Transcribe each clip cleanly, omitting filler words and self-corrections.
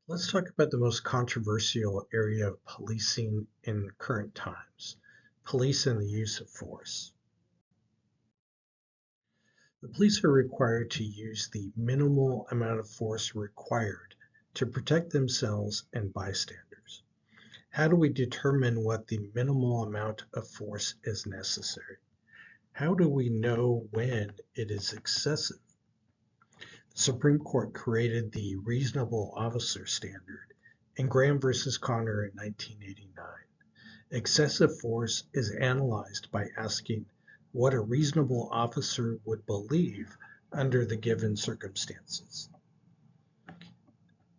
Let's talk about the most controversial area of policing in current times, police and the use of force. The police are required to use the minimal amount of force required to protect themselves and bystanders. How do we determine what the minimal amount of force is necessary? How do we know when it is excessive? The Supreme Court created the reasonable officer standard in Graham versus Connor in 1989. Excessive force is analyzed by asking what a reasonable officer would believe under the given circumstances.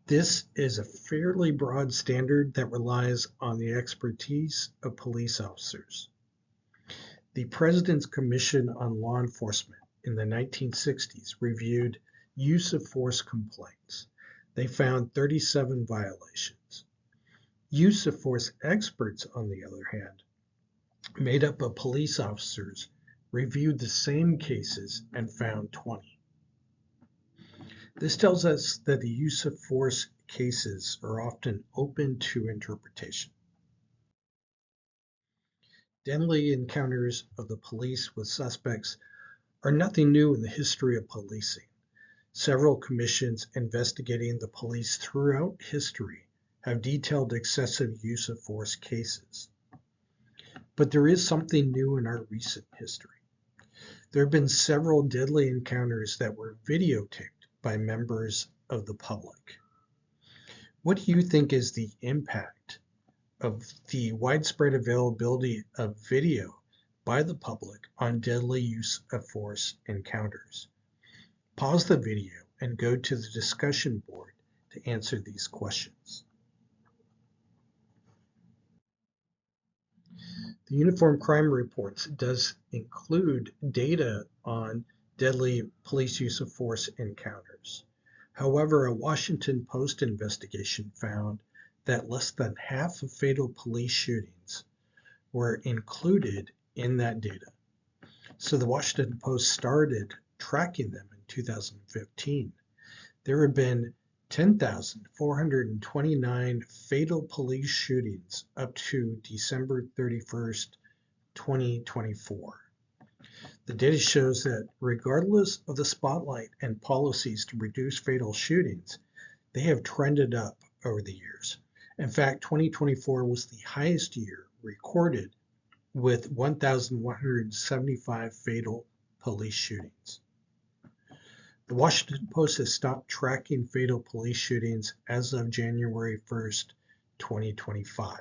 This is a fairly broad standard that relies on the expertise of police officers. The President's Commission on Law Enforcement in the 1960s reviewed use of force complaints. They found 37 violations. Use of force experts, on the other hand, made up of police officers, reviewed the same cases and found 20. This tells us that the use of force cases are often open to interpretation. Deadly encounters of the police with suspects are nothing new in the history of policing. Several commissions investigating the police throughout history have detailed excessive use of force cases. But there is something new in our recent history. There have been several deadly encounters that were videotaped by members of the public. What do you think is the impact of the widespread availability of video by the public on deadly use of force encounters? Pause the video and go to the discussion board to answer these questions. The Uniform Crime Reports does include data on deadly police use of force encounters. However, a Washington Post investigation found that less than half of fatal police shootings were included in that data. So the Washington Post started tracking them in 2015. There have been 10,429 fatal police shootings up to December 31st, 2024. The data shows that regardless of the spotlight and policies to reduce fatal shootings, they have trended up over the years. In fact, 2024 was the highest year recorded with 1,175 fatal police shootings. The Washington Post has stopped tracking fatal police shootings as of January 1st, 2025.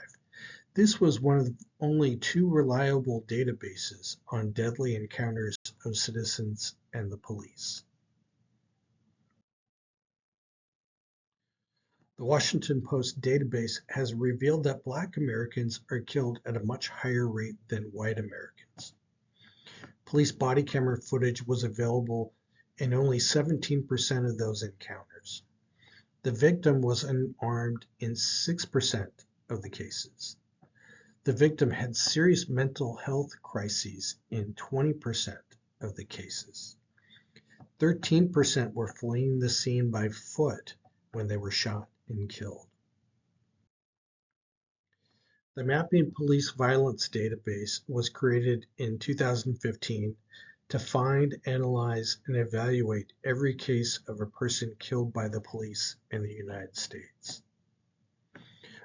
This was one of the only two reliable databases on deadly encounters of citizens and the police. The Washington Post database has revealed that Black Americans are killed at a much higher rate than white Americans. Police body camera footage was available in only 17% of those encounters. The victim was unarmed in 6% of the cases. The victim had serious mental health crises in 20% of the cases. 13% were fleeing the scene by foot when they were shot and killed. The Mapping Police Violence database was created in 2015 to find, analyze, and evaluate every case of a person killed by the police in the United States.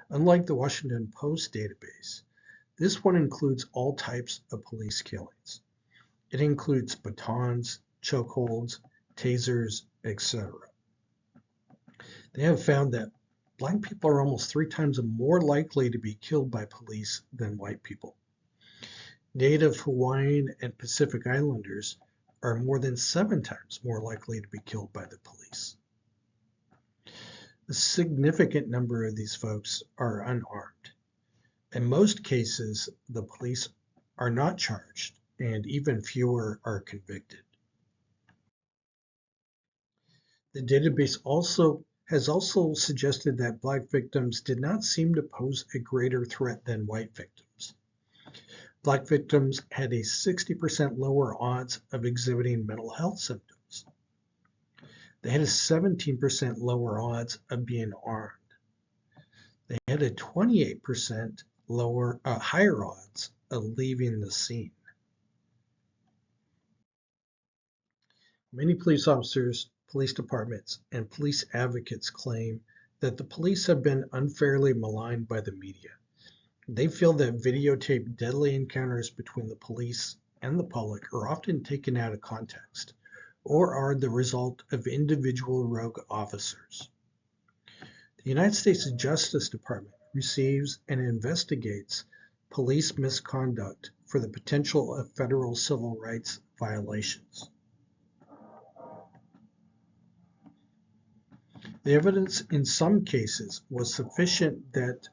Unlike the Washington Post database, this one includes all types of police killings. It includes batons, chokeholds, tasers, etc. They have found that Black people are almost 3 times more likely to be killed by police than white people. Native Hawaiian and Pacific Islanders are more than 7 times more likely to be killed by the police. A significant number of these folks are unarmed. In most cases, the police are not charged, and even fewer are convicted. The database has also suggested that Black victims did not seem to pose a greater threat than white victims. Black victims had a 60% lower odds of exhibiting mental health symptoms. They had a 17% lower odds of being armed. They had a 28% higher odds of leaving the scene. Many police officers, police departments, and police advocates claim that the police have been unfairly maligned by the media. They feel that videotaped deadly encounters between the police and the public are often taken out of context or are the result of individual rogue officers. The United States Justice Department receives and investigates police misconduct for the potential of federal civil rights violations. The evidence in some cases was sufficient that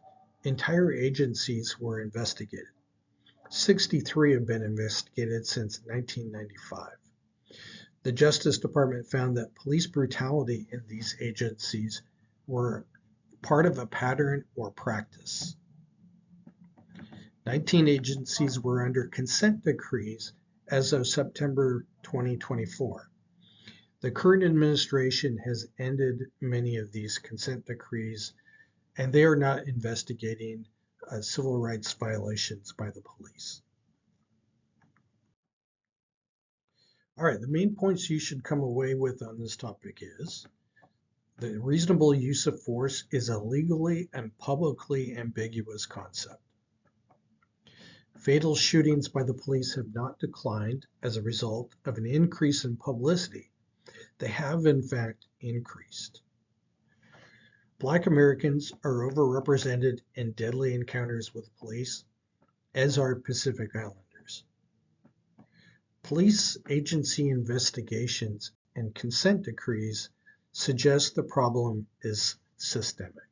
entire agencies were investigated. 63 have been investigated since 1995. The Justice Department found that police brutality in these agencies were part of a pattern or practice. 19 agencies were under consent decrees as of September 2024. The current administration has ended many of these consent decrees, and they are not investigating civil rights violations by the police. All right, the main points you should come away with on this topic is the reasonable use of force is a legally and publicly ambiguous concept. Fatal shootings by the police have not declined as a result of an increase in publicity. They have, in fact, increased. Black Americans are overrepresented in deadly encounters with police, as are Pacific Islanders. Police agency investigations and consent decrees suggest the problem is systemic.